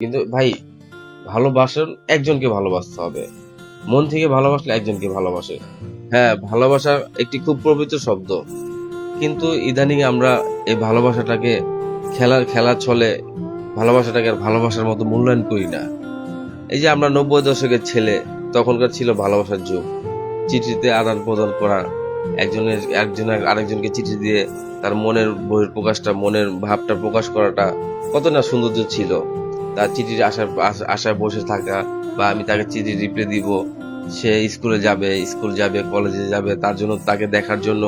কিন্তু ভাই ভালোবাসার একজনকে ভালোবাসতে হবে। মন থেকে ভালোবাসলে একজনকে ভালোবাসে। হ্যাঁ, ভালোবাসা একটি খুব পবিত্র শব্দ। কিন্তু ইদানিং আমরা এই ভালোবাসাটাকে খেলার ছলে ভালোবাসাটাকে আর ভালোবাসার মতো মূল্যায়ন করি না। এই যে আমরা ৯০ দশকের ছেলে, তখনকার ছিল ভালোবাসার যুগ। চিঠিতে আদান প্রদান করা, একজনের আরেকজনকে চিঠি দিয়ে তার মনের বহিঃপ্রকাশটা, মনের ভাবটা প্রকাশ করাটা কত না সৌন্দর্য ছিল। তার চিঠির আশায় বসে থাকা, বা আমি তাকে চিঠি রিপ্লাই দিব, সে স্কুল যাবে, কলেজে যাবে, তার জন্য তাকে দেখার জন্য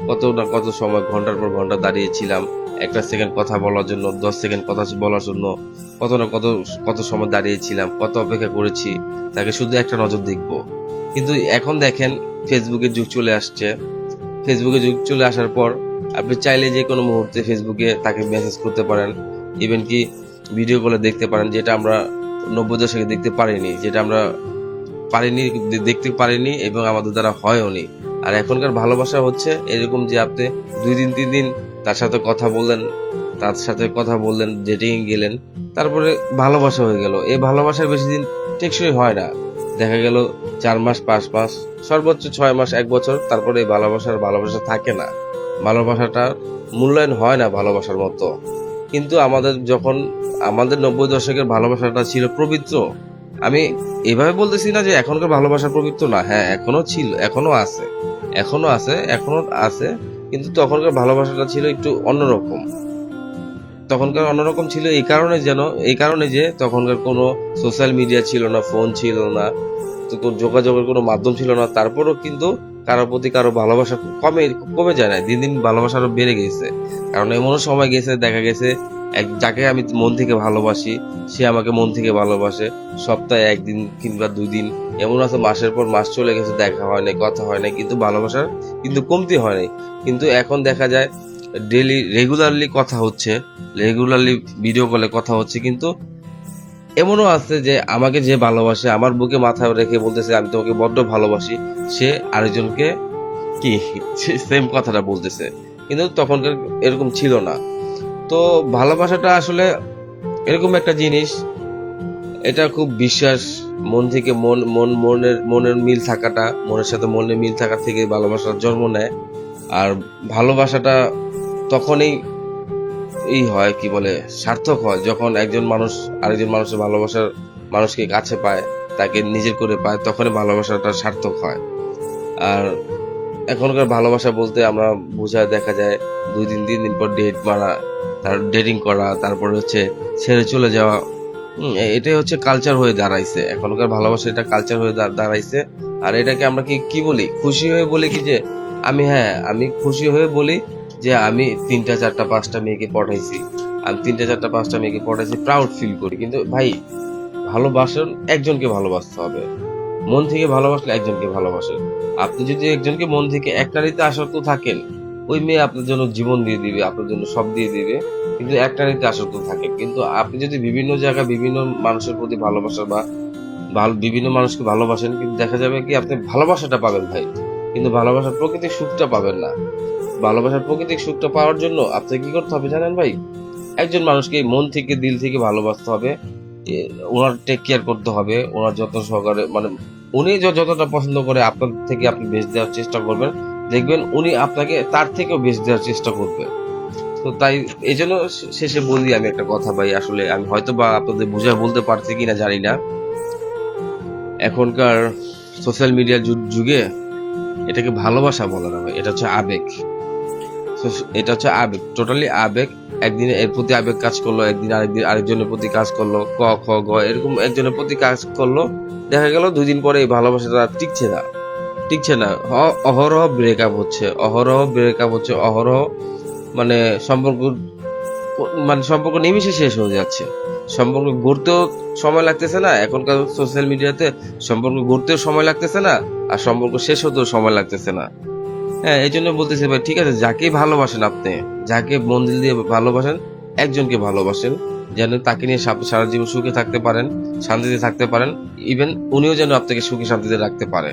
কত না কত সময় ঘন্টার পর ঘন্টা দাঁড়িয়েছিলাম। একটা সেকেন্ড কথা বলার জন্য, 10 সেকেন্ড কথা বলার জন্য কত না কত সময় দাঁড়িয়েছিলাম, কত অপেক্ষা করেছি তাকে শুধু একটা নজর দেখবো। কিন্তু এখন দেখেন, ফেসবুকের যুগ চলে আসছে। ফেসবুকের যুগ চলে আসার পর আপনি চাইলে যে কোনো মুহূর্তে ফেসবুকে তাকে মেসেজ করতে পারেন, ইভেন কি ভিডিও কলে দেখতে পারেন, যেটা আমরা ৯০ দশকে দেখতে পারিনি, যেটা আমরা দেখতে পারিনি এবং আমাদের দ্বারা হয়ও নি। আর এখনকার ভালোবাসা হচ্ছে এরকম যে আপনি 2 দিন 3 দিন তার সাথে কথা বললেন, ডেটিং গেলেন, তারপরে ভালোবাসা হয়ে গেল। এই ভালোবাসার বেশি দিন টেকসই হয় না। দেখা গেল 4 মাস, 5 মাস, সর্বোচ্চ 6 মাস, 1 বছর, তারপরে এই ভালোবাসা থাকে না। ভালোবাসাটা মূল্যায়ন হয় না ভালোবাসার মতো। কিন্তু আমাদের ৯০ দশকের ভালোবাসাটা ছিল পবিত্র। আমি এভাবে বলতেছি না যে এখনকার ভালোবাসা পবিত্র না। হ্যাঁ, এখনো আছে, কিন্তু তখনকার ভালোবাসাটা ছিল একটু অন্যরকম। ছিল এই কারণে যে তখনকার কোনো সোশ্যাল মিডিয়া ছিল না, ফোন ছিল না, তো কোনো যোগাযোগের কোনো মাধ্যম ছিল না। তারপরও কিন্তু কারোর প্রতি কারো ভালোবাসা কমে যায় না, দিন দিন ভালোবাসা আরো বেড়ে গেছে। কারণ এমনও সময় গেছে, দেখা গেছে যাকে আমি মন থেকে ভালোবাসি, সে আমাকে মন থেকে ভালোবাসে। সপ্তাহে 1 দিন কিংবা 2 দিন, এমন আছে মাসের পর মাস চলে গেছে, দেখা হয় নাই, কথা হয় নাই, কিন্তু ভালোবাসার কিন্তু কমতি হয় নাই। কিন্তু এখন দেখা যায় রেগুলারলি ভিডিও কলে কথা হচ্ছে, কিন্তু এমনও আছে যে আমাকে যে ভালোবাসে, আমার বুকে মাথা রেখে বলতেছে আমি তোমাকে বড্ড ভালোবাসি, সে আরেকজনকে কি সেম কথাটা বলতেছে। কিন্তু তখনকার এরকম ছিল না। তো ভালোবাসাটা আসলে এরকম একটা জিনিস, এটা খুব বিশ্বাস, মন থেকে মনের মিল থাকাটা, মনের সাথে মনের মিল থাকা থেকে ভালোবাসার জন্ম নেয়। আর ভালোবাসাটা তখনই হয়, কি বলে, সার্থক হয় যখন একজন মানুষ আরেকজন মানুষের ভালোবাসার মানুষকে কাছে পায়, তাকে নিজের করে পায়, তখনই ভালোবাসাটা সার্থক হয়। আর এখনকার ভালোবাসা বলতে আমরা বোঝায়, দেখা যায় 2 দিন 3 দিন পর ডেট মারা, তার ডেটিং করা, তারপরে হচ্ছে ছেড়ে চলে যাওয়া। এটাই হচ্ছে কালচার হয়ে দাঁড়াইছে এখনকার ভালোবাসা, এটা কালচার হয়ে দাঁড়াইছে। আর এটাকে আমরা কি বলি, খুশি হয়ে বলি কি যে আমি খুশি হয়ে বলি যে আমি 3টা 4টা 5টা মেয়েকে পটাইছি, প্রাউড ফিল করি। কিন্তু ভাই, ভালোবাসার একজনকে ভালোবাসতে হবে। মন থেকে ভালোবাসলে একজনকে ভালোবাসেন। আপনি যদি একজনকে মন থেকে এক নারীতে আসক্ত থাকেন, ওই মেয়ে আপনার জন্য জীবন দিয়ে দিবে, আপনার জন্য সব দিয়ে দিবে, কিন্তু এক নারীতে আসক্ত থাকেন। কিন্তু আপনি যদি বিভিন্ন জায়গায় বিভিন্ন মানুষের প্রতি ভালোবাসা বা বিভিন্ন মানুষকে ভালোবাসেন, কিন্তু দেখা যাবে কি আপনি ভালোবাসাটা পাবেন ভাই, কিন্তু ভালোবাসার প্রকৃতিক সুখটা পাবেন না। ভালোবাসার প্রকৃতিক সুখটা পাওয়ার জন্য আপনাকে কি করতে হবে জানেন ভাই? একজন মানুষকে মন থেকে, দিল থেকে ভালোবাসতে হবে, ওনার টেক কেয়ার করতে হবে, ওনার যত্ন সহকারে, মানে উনি যতটা পছন্দ করে আপনার থেকে আপনি বেস্ট দেওয়ার চেষ্টা করবেন, দেখবেন উনি আপনাকে তার থেকেও বেস্ট দেওয়ার চেষ্টা করবে। তো তাই এই জন্য শেষে বলি আমি একটা কথা ভাই, আসলে আমি হয়তো বা আপনাদের বুঝায় বলতে পারছি কিনা জানি না। এখনকার সোশ্যাল মিডিয়ার যুগে এটাকে ভালোবাসা বলে না ভাই, এটা হচ্ছে আবেগ। টোটালি আবেগ। একদিন এর প্রতি আবেগ কাজ করলো, একদিন আরেকজনের প্রতি কাজ করলো, ক খ গ এরকম একজনের প্রতি কাজ করলো, দেখা গেল 2 দিন পরে এই ভালোবাসাটা টিকছে না। অহরহ ব্রেকআপ হচ্ছে, অহরহ, মানে সম্পর্ক নিমিশে শেষ হয়ে যাচ্ছে। সম্পর্ক গড়তেও সময় লাগতেছে না, এখনকার সোশ্যাল মিডিয়াতে সম্পর্ক গড়তেও সময় লাগতেছে না, আর সম্পর্ক শেষ হতেও সময় লাগতেছে না। হ্যাঁ, এই জন্য বলতেছি ভাই, ঠিক আছে, যাকেই ভালোবাসেন, আপনি যাকে মন দিল দিয়ে ভালোবাসেন, একজনকে ভালোবাসেন, যেন তাকে নিয়ে সারা জীবন সুখে থাকতে পারেন, শান্তিতে থাকতে পারেন, ইভেন উনিও যেন আপনাকে সুখে শান্তিতে রাখতে পারে।